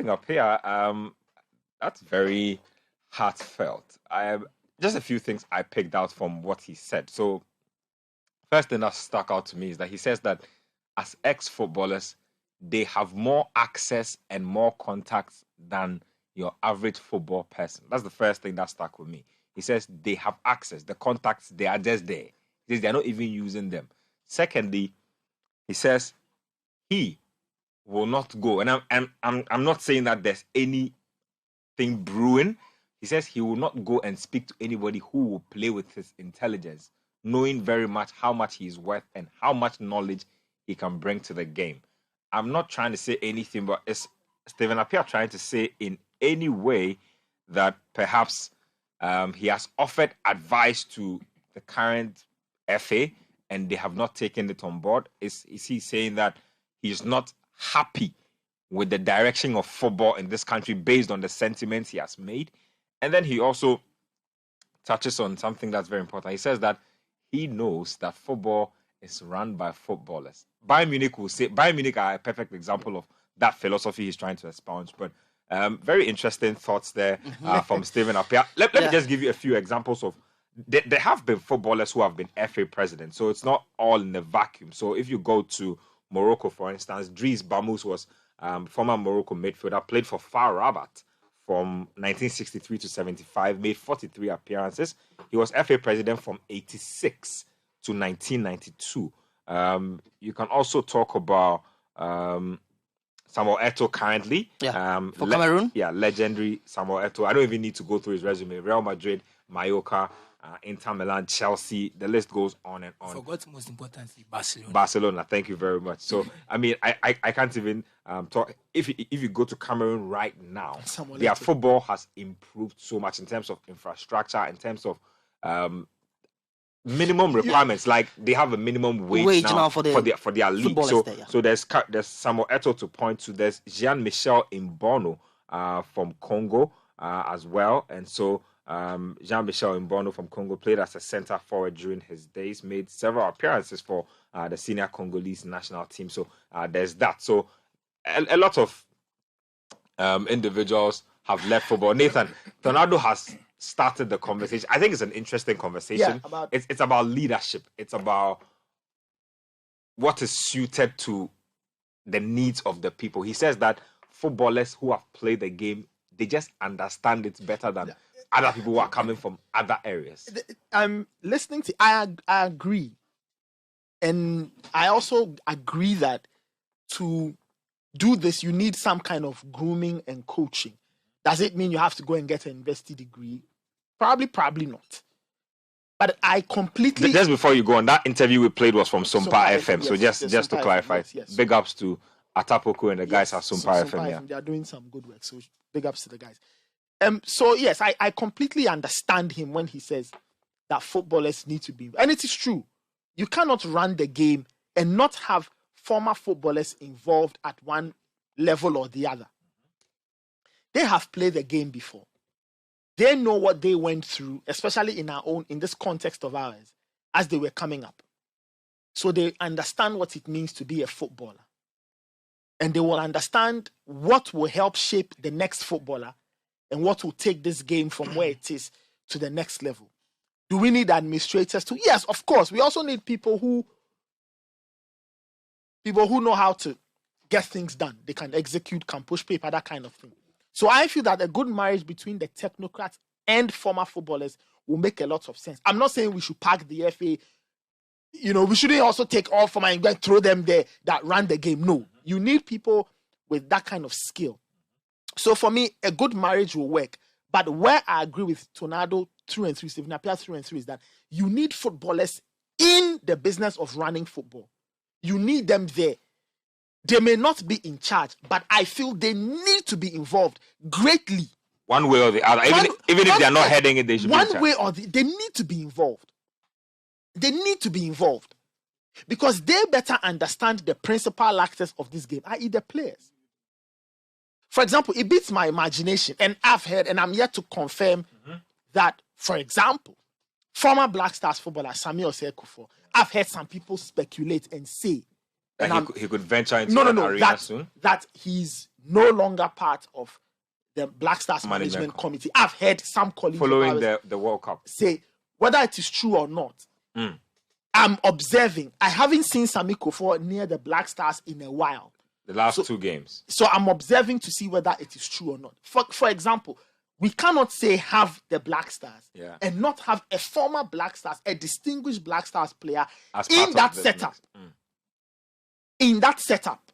Appiah, that's very heartfelt. Just a few things I picked out from what he said. So, first thing that stuck out to me is that he says that as ex-footballers, they have more access and more contacts than your average football person. That's the first thing that stuck with me. He says they have access, the contacts, they are just there. They're not even using them. Secondly, he says he will not go, and I'm not saying that there's anything brewing. He says he will not go and speak to anybody who will play with his intelligence, knowing very much how much he's worth and how much knowledge he can bring to the game. I'm not trying to say anything, but is Stephen Appiah trying to say in any way that perhaps he has offered advice to the current FA and they have not taken it on board? Is he saying that he's not happy with the direction of football in this country based on the sentiments he has made? And then he also touches on something that's very important. He says that he knows that football is run by footballers. Bayern Munich are a perfect example of that philosophy he's trying to espouse. But very interesting thoughts there from Stephen Appiah. Let me just give you a few examples of. There have been footballers who have been FA presidents, so it's not all in a vacuum. So if you go to Morocco, for instance, Dries Bamous was former Morocco midfielder, played for FAR Rabat from 1963 to 75, made 43 appearances. He was FA president from 86 to 1992. You can also talk about Samuel Eto'o currently. For Cameroon. Legendary Samuel Eto'o. I don't even need to go through his resume. Real Madrid, Mallorca, Inter Milan, Chelsea. The list goes on and on. Forgot most importantly, Barcelona. Barcelona, thank you very much. So, I mean, I can't even talk. If you go to Cameroon right now, their football has improved so much in terms of infrastructure, in terms of minimum requirements. Like they have a minimum wage now for their league. So there's Samuel Eto'o to point to. There's Jean-Michel Mbono from Congo as well, and so Jean-Michel Mbono from Congo played as a centre forward during his days, made several appearances for the senior Congolese national team. So there's that. So a lot of individuals have left football. Nathan, Ronaldo has started the conversation. I think it's an interesting conversation. It's about leadership. It's about what is suited to the needs of the people. He says that footballers who have played the game, they just understand it better than other people who are coming from other areas. I'm listening to. I agree, and I also agree that to do this, you need some kind of grooming and coaching. Does it mean you have to go and get an university degree? Probably not. But I completely... Just before you go on, that interview we played was from Sumpa FM. Yes, so just to clarify, yes. Big ups to Atapoko and the guys at Sumpa FM. Yeah. They are doing some good work, so big ups to the guys. So yes, I completely understand him when he says that footballers need to be... And it is true. You cannot run the game and not have former footballers involved at one level or the other. They have played the game before. They know what they went through, especially in this context of ours, as they were coming up. So they understand what it means to be a footballer. And they will understand what will help shape the next footballer and what will take this game from where it is to the next level. Do we need administrators too? Yes, of course. We also need people who know how to get things done. They can execute, can push paper, that kind of thing. So I feel that a good marriage between the technocrats and former footballers will make a lot of sense. I'm not saying we should pack the FA. We shouldn't also take all former and throw them there that run the game. No, you need people with that kind of skill. So for me, a good marriage will work. But where I agree with Tornado through and through, Stephen Appiah through and through, is that you need footballers in the business of running football. You need them there. They may not be in charge, but I feel they need to be involved greatly. One way or the other. Even if they are not heading it, they should be in charge. One way or they need to be involved. They need to be involved. Because they better understand the principal actors of this game, i.e. the players. For example, it beats my imagination, and I've heard, and I'm yet to confirm that, for example, former Black Stars footballer Samuel Osei Kuffour, I've heard some people speculate and say And he could venture into an arena soon? That he's no longer part of the Black Stars Management Committee. I've heard some colleagues following the World Cup say, whether it is true or not, I'm observing. I haven't seen Sami Kofo near the Black Stars in a while. The last 2 games. So I'm observing to see whether it is true or not. For example, we cannot say have the Black Stars and not have a former Black Stars, a distinguished Black Stars player in that setup. In that setup.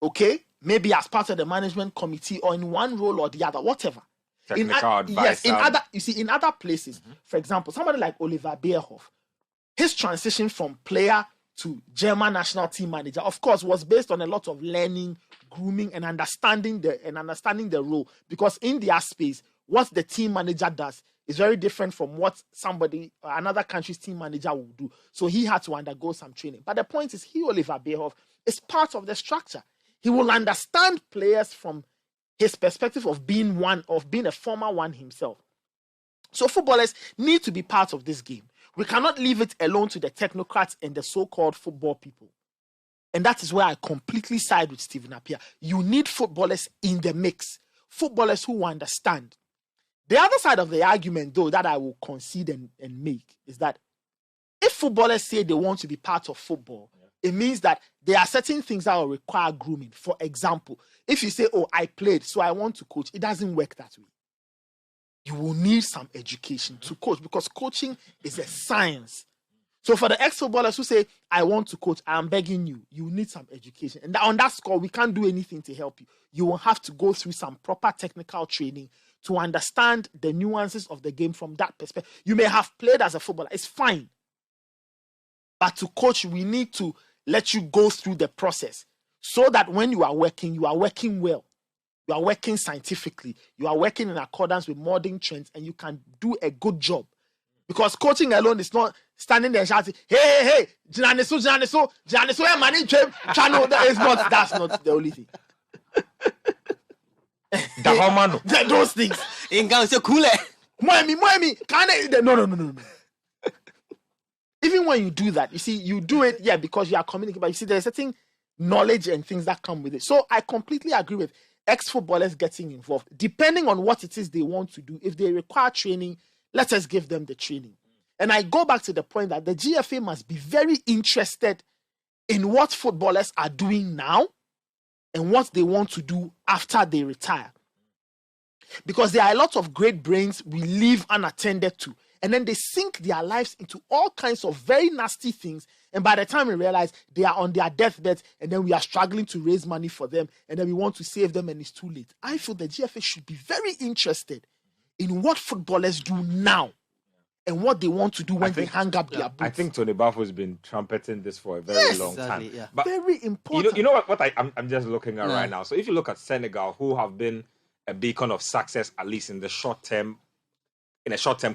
Okay? Maybe as part of the management committee or in one role or the other, whatever. Technical advice. Yes, in other places. For example, somebody like Oliver Bierhoff, his transition from player to German national team manager, of course, was based on a lot of learning, grooming, and understanding the role. Because in their space, what the team manager does is very different from what another country's team manager will do. So he had to undergo some training. But the point is, Oliver Bierhoff, is part of the structure. He will understand players from his perspective of being a former one himself. So footballers need to be part of this game. We cannot leave it alone to the technocrats and the so-called football people. And that is where I completely side with Stephen Appiah. You need footballers in the mix. Footballers who understand. The other side of the argument, though, that I will concede and make is that if footballers say they want to be part of football, it means that there are certain things that will require grooming. For example, if you say, I played, so I want to coach, it doesn't work that way. You will need some education to coach because coaching is a science. So for the ex-footballers who say, I want to coach, I'm begging you, you need some education. And on that score, we can't do anything to help you. You will have to go through some proper technical training to understand the nuances of the game from that perspective. You may have played as a footballer. It's fine. But to coach, we need to let you go through the process so that when you are working well. You are working scientifically. You are working in accordance with modern trends and you can do a good job. Because coaching alone is not standing there and shouting, hey, Janiso, channel. That's not the only thing. Those things. No. Even when you do that, you see, you do it, because you are communicating, but you see, there's certain knowledge and things that come with it. So I completely agree with ex-footballers getting involved, depending on what it is they want to do. If they require training, let us give them the training. And I go back to the point that the GFA must be very interested in what footballers are doing now and what they want to do after they retire. Because there are a lot of great brains we leave unattended to. And then they sink their lives into all kinds of very nasty things. And by the time we realize they are on their deathbed and then we are struggling to raise money for them and then we want to save them and it's too late. I feel the GFA should be very interested in what footballers do now and what they want to do when they hang up their boots. I think Tony Bafo's been trumpeting this for a very long time. Yeah. But very important. You know what I'm just looking at right now. So if you look at Senegal, who have been a beacon of success, at least in a short-term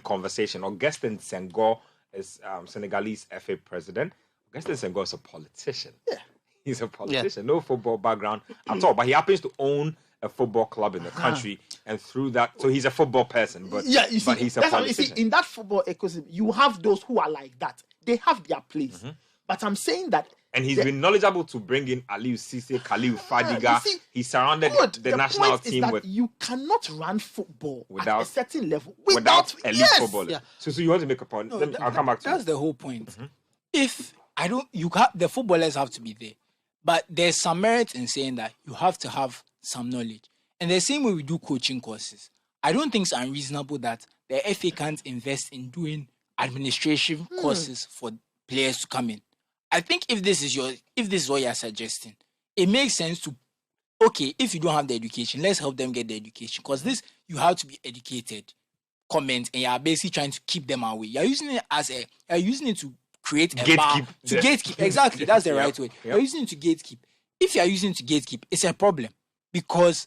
conversation, Augustin Senghor is Senegalese FA president. Augustin Senghor is a politician. Yeah. He's a politician, no football background at all, but he happens to own a football club in the country, and through that, so he's a football person, but he's a politician. In that football ecosystem, you have those who are like that. They have their place. But I'm saying that... And he's been knowledgeable to bring in Aliou Cissé, Khalil Fadiga. He surrounded the national team with... You cannot run football without, at a certain level without elite footballers. Yeah. So you want to make a point? I'll come back to that's the whole point. If the footballers have to be there, but there's some merit in saying that you have to have some knowledge. And the same way we do coaching courses, I don't think it's unreasonable that the FA can't invest in doing administration courses for players to come in. I think if this is what you're suggesting, it makes sense to, if you don't have the education, let's help them get the education. Because you have to be educated, comment, and you're basically trying to keep them away. You're using it to create a bar. To gatekeep. Exactly, that's the right way. You're using it to gatekeep. If you're using it to gatekeep, it's a problem. Because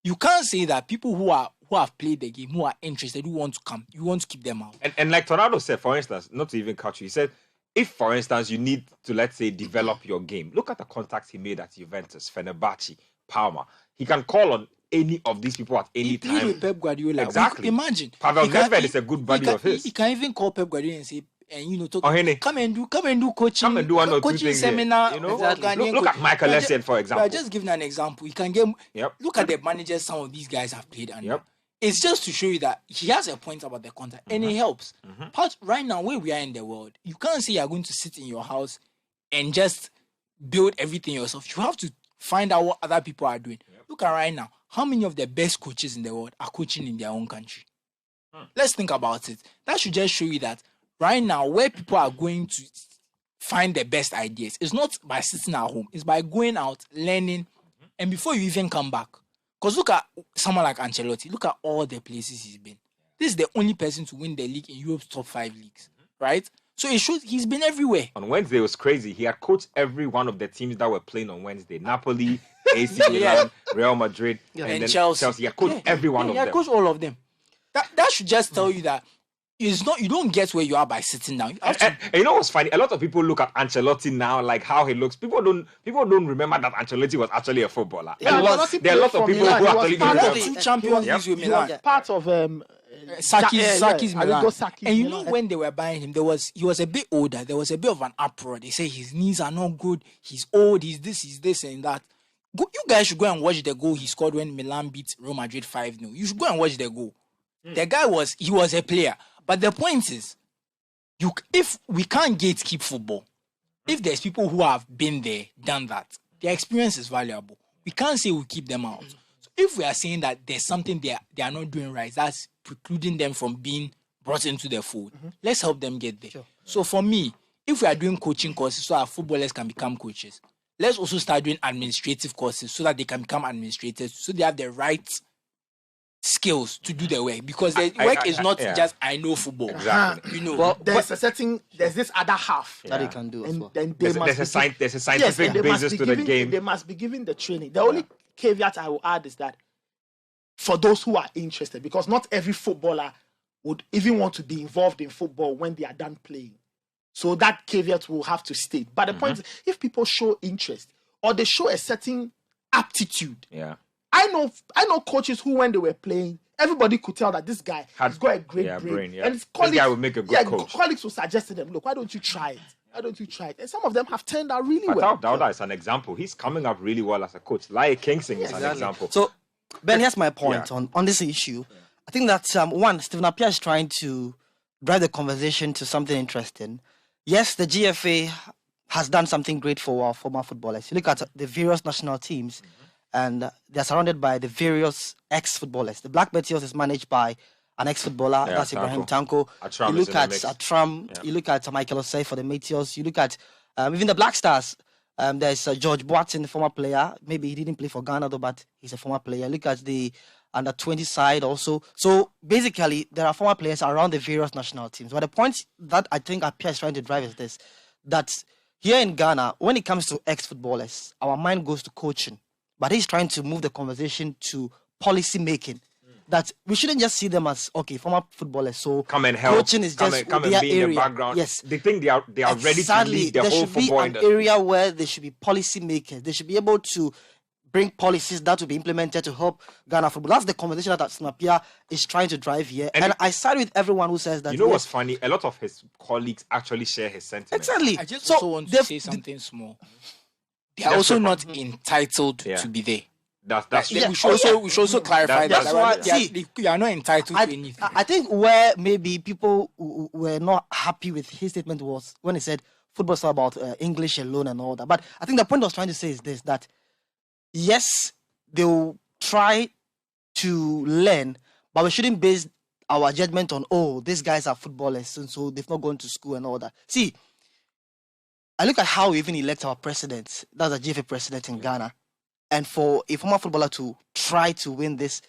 you can't say that people who have played the game, who are interested, who want to come, you want to keep them out. And like Tornado said, for instance, not to even cut you, he said, if, for instance, you need to, let's say, develop your game, look at the contacts he made at Juventus, Fenerbahce, Parma. He can call on any of these people at any time. With Pep Guardiola. Exactly. Imagine. Pavel Nedved is a good buddy of his. He can even call Pep Guardiola and say, and talk. Henny. Come and do coaching. Come and do one or two coaching things seminar. there, Ghanaian Look at Michael coach. Essien, for example. Just giving an example. You can get. Yep. Look at the managers some of these guys have played under. Yep. It's just to show you that he has a point about the contract, and it helps. But right now, where we are in the world, you can't say you're going to sit in your house and just build everything yourself. You have to find out what other people are doing. Look at right now. How many of the best coaches in the world are coaching in their own country? Let's think about it. That should just show you that right now, where people are going to find the best ideas, it's not by sitting at home. It's by going out, learning, and before you even come back. Because look at someone like Ancelotti. Look at all the places he's been. This is the only person to win the league in Europe's top 5 leagues, right? So it shows he's been everywhere. On Wednesday, it was crazy. He had coached every one of the teams that were playing on Wednesday. Napoli, AC Milan, Real Madrid, and then Chelsea. He had coached every one of them. He coached all of them. That should just tell you that it's not. You don't get where you are by sitting down. And you know what's funny? A lot of people look at Ancelotti now, like how he looks. People don't remember that Ancelotti was actually a footballer. Yeah, there are a lot of people who actually part don't of remember. two Champions Leagues with Milan. Part of Saki's Milan. Saki, And you know when they were buying him, he was a bit older. There was a bit of an uproar. They say his knees are not good. He's old. He's this, and that. You guys should go and watch the goal he scored when Milan beat Real Madrid 5-0. You should go and watch the goal. The guy was a player. But the point is, if we can't gatekeep football, if there's people who have been there, done that, their experience is valuable. We can't say we keep them out. So if we are saying that there's something they are not doing right, that's precluding them from being brought into the fold, let's help them get there. Sure. So for me, if we are doing coaching courses so our footballers can become coaches, let's also start doing administrative courses so that they can become administrators, so they have the right skills to do the work, because the work is not just I know football. Exactly. Well, there's this other half that they can do. And well. then there's a scientific basis to the game. They must be given the training. The only caveat I will add is that for those who are interested, because not every footballer would even want to be involved in football when they are done playing. So that caveat will have to stay. But the point is, if people show interest or they show a certain aptitude, I know coaches who, when they were playing, everybody could tell that this guy has got a great brain. And his colleagues, this guy would make a good coach. Colleagues will suggest to them, look, why don't you try it? And some of them have turned out really well. Dauda is an example. He's coming up really well as a coach. Like Kingston is an example. So, Ben, here's my point on this issue. I think that, one, Stephen Appiah is trying to drive the conversation to something interesting. Yes, the GFA has done something great for our former footballers. You look at the various national teams, and they're surrounded by the various ex-footballers. The Black Meteors is managed by an ex-footballer, that's Ibrahim Tanko. Atram, you look at Atram, you look at Michael Osei for the Meteors, you look at even the Black Stars. There's George Boateng, the former player. Maybe he didn't play for Ghana though, but he's a former player. Look at the under-20 side also. So basically, there are former players around the various national teams. But the point that I think Appiah is trying to drive is this, that here in Ghana, when it comes to ex-footballers, our mind goes to coaching. But he's trying to move the conversation to policy making. That we shouldn't just see them as, okay, former footballers, so come and help. Coaching is just come their and be area. In the background. Yes. They think they are ready to lead the whole football industry. There should be an area where there should be policy makers. They should be able to bring policies that will be implemented to help Ghana football. That's the conversation that Stephen Appiah is trying to drive here. And I side with everyone who says that. You know what's funny? A lot of his colleagues actually share his sentiments. Exactly. I just also want to say something small. They are also not entitled to be there. That's we should also clarify that you are not entitled to anything. I think where maybe people were not happy with his statement was when he said football is all about English alone and all that. But I think the point I was trying to say is this, that yes, they will try to learn, but we shouldn't base our judgment on, these guys are footballers and so they've not gone to school and all that. See, I look at how we even elect our president. That's a GFA president in Ghana. And for a former footballer to try to win this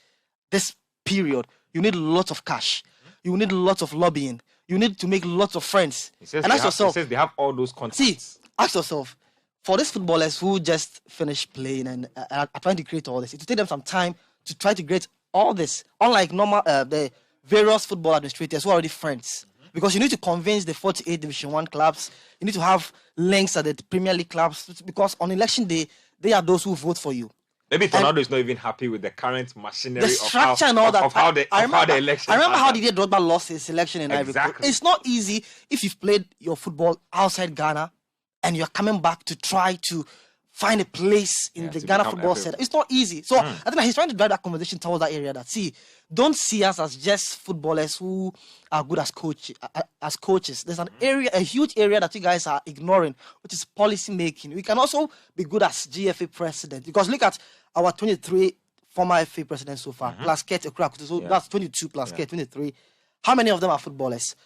period, you need lots of cash. You need lots of lobbying. You need to make lots of friends. And ask yourself, he says they have all those contacts. See, ask yourself, for these footballers who just finished playing and are trying to create all this, it will take them some time to try to create all this. Unlike normal the various football administrators who are already friends. Because you need to convince the 48 Division 1 clubs. You need to have links at the Premier League clubs. Because on election day, they are those who vote for you. Maybe Ronaldo is not even happy with the current machinery The structure and all that. of how the election. I remember how Didier Drogba lost his election in Ivory Coast. Exactly. It's not easy if you've played your football outside Ghana and you're coming back to try to find a place in the Ghana football setup. It's not easy. So I think that he's trying to drive that conversation towards that area. That don't see us as just footballers who are good as coaches. There's an area, a huge area that you guys are ignoring, which is policy making. We can also be good as GFA president, because look at our 23 former FA presidents so far, plus Kurt Ekurak. So that's 22 plus Kurt, 23. How many of them are footballers?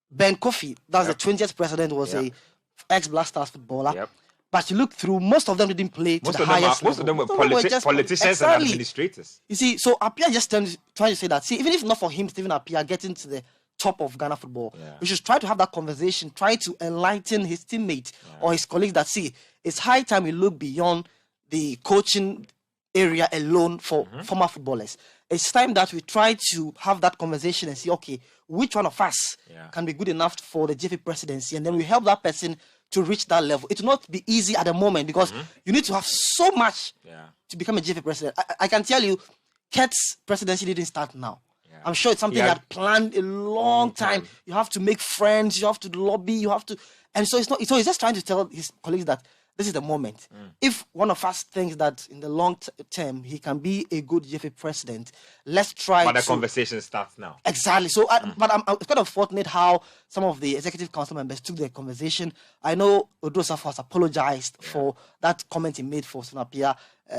Ben Kofi, that's the 20th president, was a ex-Black Stars footballer. Yep. But you look through, most of them didn't play to the highest level. Most of them were just politicians and administrators. You see, so Appiah just trying to say that, even if not for him, Stephen Appiah getting to the top of Ghana football, we should try to have that conversation, try to enlighten his teammate or his colleagues that, it's high time we look beyond the coaching area alone for former footballers. It's time that we try to have that conversation and see, okay, which one of us can be good enough for the GFA presidency, and then we help that person to reach that level. It will not be easy at the moment, because you need to have so much to become a GFA president. I can tell you, Kurt's presidency didn't start now. I'm sure it's something that planned a long time. You have to make friends, you have to lobby, you have to, and so it's not. So he's just trying to tell his colleagues that this is the moment. If one of us thinks that in the long term he can be a good GFA president, let's try. But the conversation starts now. Exactly. So, but I'm kind of fortunate how some of the executive council members took the conversation. I know Odosaf has apologized for that comment he made for Stephen Appiah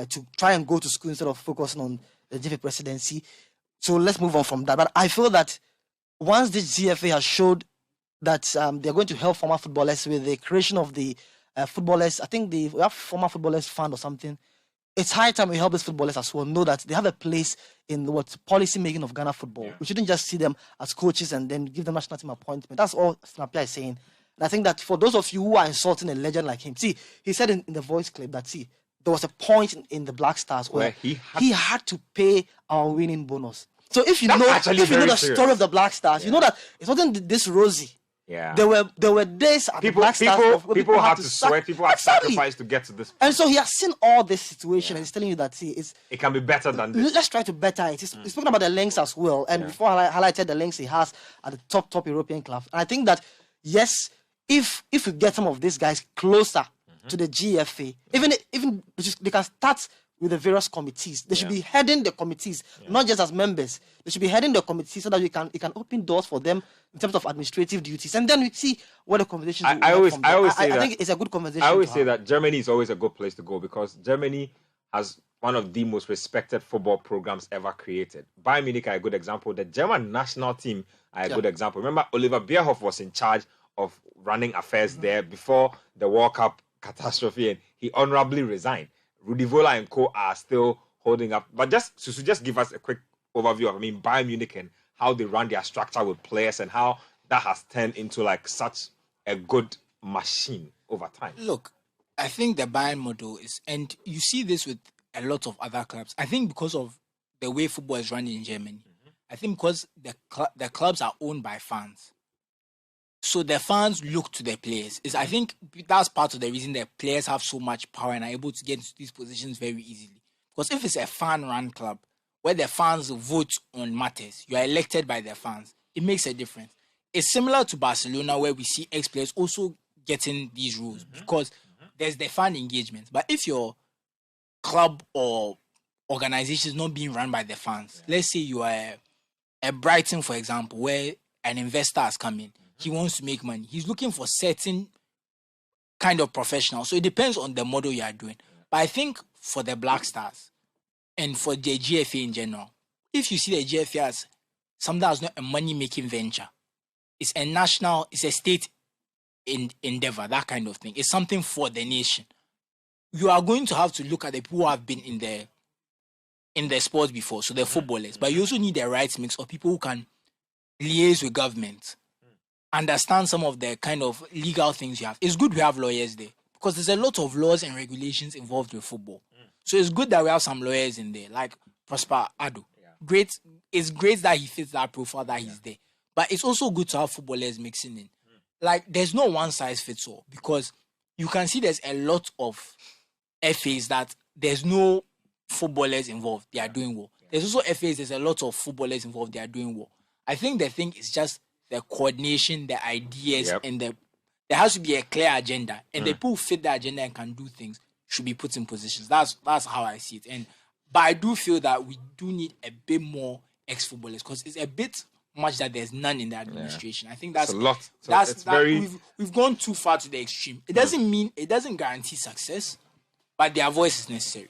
to try and go to school instead of focusing on the GFA presidency. So let's move on from that. But I feel that once this GFA has showed that they're going to help former footballers with the creation of the footballers, I think we have former footballers fund or something. It's high time we help these footballers as well know that they have a place in what policy making of Ghana football. We shouldn't just see them as coaches and then give them national team appointment. That's all Appiah is saying. And I think that for those of you who are insulting a legend like him, he said in the voice clip that there was a point in the Black Stars where he had to pay our winning bonus. So if you know the story of the Black Stars, you know that it wasn't this rosy. Yeah. There were days at the Black Stars people had to sweat, people had to sacrifice to get to this point. And so he has seen all this situation and he's telling you that it can be better than this. Let's try to better it. He's speaking about the links as well. And before I highlighted the links he has at the top European clubs. And I think that yes, if we get some of these guys closer to the GFA, even they can start with the various committees. They should be heading the committees, not just as members. They should be heading the committees so that it can open doors for them in terms of administrative duties. And then we see what the conversations I think it's a good conversation. I always say that Germany is always a good place to go, because Germany has one of the most respected football programs ever created. Bayern Munich are a good example. The German national team are a good example. Remember, Oliver Bierhoff was in charge of running affairs there before the World Cup catastrophe, and he honorably resigned. Rudi Voller and co are still holding up. But just give us a quick overview of, Bayern Munich and how they run their structure with players and how that has turned into such a good machine over time. Look, I think the Bayern model is, and you see this with a lot of other clubs. I think because of the way football is run in Germany, I think because the clubs are owned by fans. So the fans look to the players. I think that's part of the reason that players have so much power and are able to get into these positions very easily. Because if it's a fan-run club where the fans vote on matters, you are elected by the fans, it makes a difference. It's similar to Barcelona, where we see ex-players also getting these roles because there's the fan engagement. But if your club or organization is not being run by the fans, let's say you are a Brighton, for example, where an investor has come in, he wants to make money. He's looking for certain kind of professional. So it depends on the model you are doing. But I think for the Black Stars and for the GFA in general, if you see the GFA as something that's not a money-making venture, it's a state endeavor, that kind of thing. It's something for the nation. You are going to have to look at the people who have been in the sport before, so the footballers. But you also need the right mix of people who can liaise with government, understand some of the kind of legal things you have. It's good we have lawyers there because there's a lot of laws and regulations involved with football. So it's good that we have some lawyers in there, like Prosper Ado. Great. It's great that he fits that profile, that he's there. But it's also good to have footballers mixing in. There's no one size fits all, because you can see there's a lot of FAs that there's no footballers involved, they are doing well. There's also FAs, there's a lot of footballers involved, they are doing well. I think the thing is just the coordination, the ideas, and there has to be a clear agenda. And the people who fit the agenda and can do things should be put in positions. That's how I see it. But I do feel that we do need a bit more ex-footballers, because it's a bit much that there's none in the administration. I think that's a lot. So that's very... we've gone too far to the extreme. It doesn't mean, it doesn't guarantee success, but their voice is necessary.